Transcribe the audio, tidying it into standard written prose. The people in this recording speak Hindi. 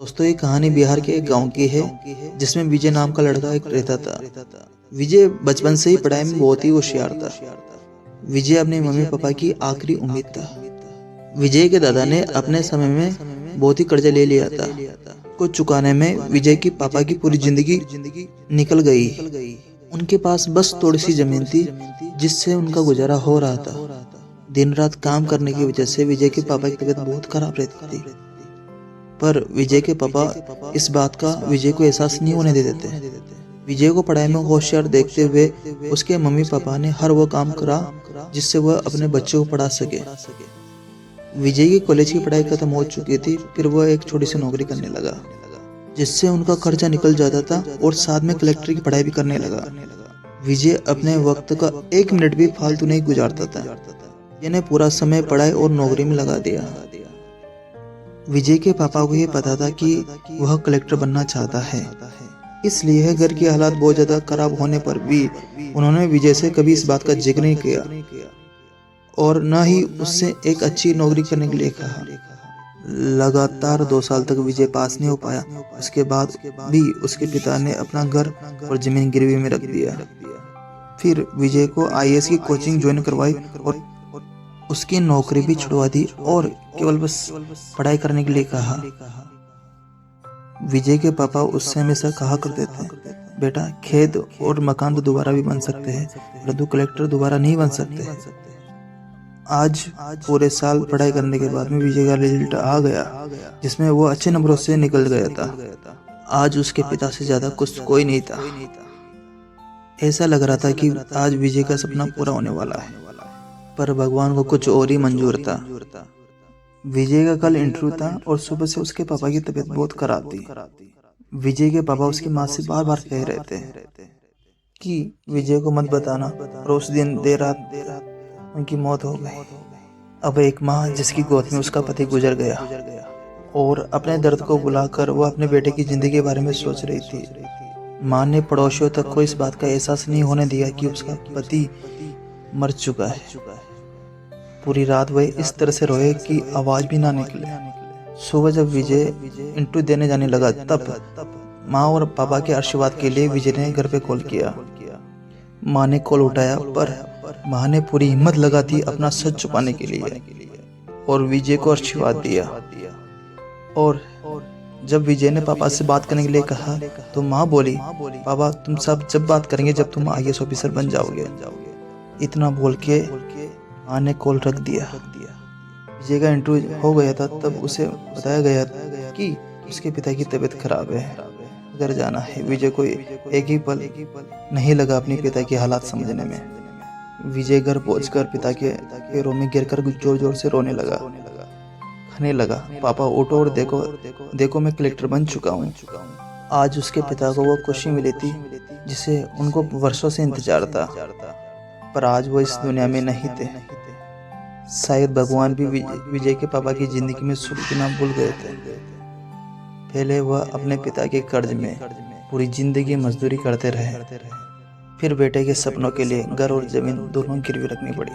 दोस्तों ये कहानी बिहार के एक गांव की है जिसमें विजय नाम का लड़का एक रहता था। विजय बचपन से ही पढ़ाई में बहुत ही होशियार था। विजय अपने मम्मी पापा की आखिरी उम्मीद था। विजय के दादा ने अपने समय में बहुत ही कर्जा ले लिया था। को चुकाने में विजय की पापा की पूरी जिंदगी निकल गई। उनके पास बस थोड़ी सी जमीन थी जिससे उनका गुजारा हो रहा था। दिन रात काम करने की वजह से विजय के पापा की तबीयत बहुत खराब रहती थी। पर विजय के पापा इस बात का विजय को एहसास नहीं होने देते थे। विजय को पढ़ाई में होशियार देखते हुए उसके मम्मी पापा ने हर वो काम करा जिससे वह अपने बच्चों को पढ़ा सके। विजय की कॉलेज की पढ़ाई खत्म हो चुकी थी, फिर वह एक छोटी सी नौकरी करने लगा जिससे उनका खर्चा निकल जाता था और साथ में कलेक्टर की पढ़ाई भी करने लगा। विजय अपने वक्त का एक मिनट भी फालतू नहीं गुजारता था। जिन्हें पूरा समय पढ़ाई और नौकरी में लगा दिया। विजय के पापा को ये पता था कि वह कलेक्टर बनना चाहता है, इसलिए घर की हालात बहुत ज्यादा खराब होने पर भी उन्होंने विजय से कभी इस बात का जिक्र नहीं किया और न ही उससे एक अच्छी नौकरी करने के लिए कहा। लगातार 2 साल तक विजय पास नहीं हो पाया। उसके बाद भी उसके पिता ने अपना घर और जमीन गिरवी में रख दिया। फिर विजय को आईएएस की कोचिंग ज्वाइन करवाई और उसकी नौकरी भी छुड़वा दी और केवल बस पढ़ाई करने के लिए कहा। विजय के पापा उससे हमेशा कहा करते थे, बेटा खेत और मकान तो दोबारा भी बन सकते हैं, परंतु कलेक्टर दोबारा नहीं बन सकते। आज पूरे साल पढ़ाई करने के बाद में विजय का रिजल्ट आ गया जिसमें वो अच्छे नंबरों से निकल गया था। आज उसके पिता से ज्यादा कुछ कोई नहीं था। ऐसा लग रहा था कि आज विजय का सपना पूरा होने वाला है, पर भगवान को कुछ और ही मंजूर था। विजय का कल इंटरव्यू था और सुबह से उसके पापा की तबीयत बहुत खराब थी। विजय के पापा उसकी माँ से बार बार कह रहे थे कि विजय को मत बताना, और उस दिन देर रात उनकी मौत हो गई। अब एक माँ जिसकी गोद में उसका पति गुजर गया और अपने दर्द को बुलाकर वो अपने बेटे की जिंदगी के बारे में सोच रही थी। माँ ने पड़ोसियों तक को इस बात का एहसास नहीं होने दिया कि उसका पति मर चुका है। पूरी रात वह इस तरह से रोए कि आवाज भी ना निकले। सुबह जब विजय इंटरव्यू देने जाने लगा तब माँ और पापा के आशीर्वाद के लिए विजय ने घर पे कॉल किया। माँ ने कॉल उठाया पर माँ ने पूरी हिम्मत लगा दी अपना सच छुपाने के लिए और विजय को आशीर्वाद दिया। और जब विजय ने पापा से बात करने के लिए कहा तो माँ बोली, पापा तुम सब जब बात करेंगे जब तुम आईएएस ऑफिसर बन जाओगे। इतना बोल के माँ ने कॉल रख दिया। विजय का इंटरव्यू हो गया था तब उसे बताया गया कि उसके पिता की तबीयत खराब है, घर जाना है। विजय को एक ही पल नहीं लगा अपने पिता की हालात समझने में। विजय घर पहुंचकर पिता के पैरों में गिरकर जोर जोर से रोने लगा, कहने लगा, पापा उठो और देखो देखो मैं कलेक्टर बन चुका हूँ। आज उसके पिता को वो खुशी मिली थी जिसे उनको वर्षों से इंतजार था, पर आज वो इस दुनिया में नहीं थे। शायद भगवान भी विजय के पापा की जिंदगी में सुख देना भूल गए थे। पहले वह अपने पिता के कर्ज में पूरी जिंदगी मजदूरी करते रहे, फिर बेटे के सपनों के लिए घर और जमीन दोनों गिरवी रखनी पड़ी।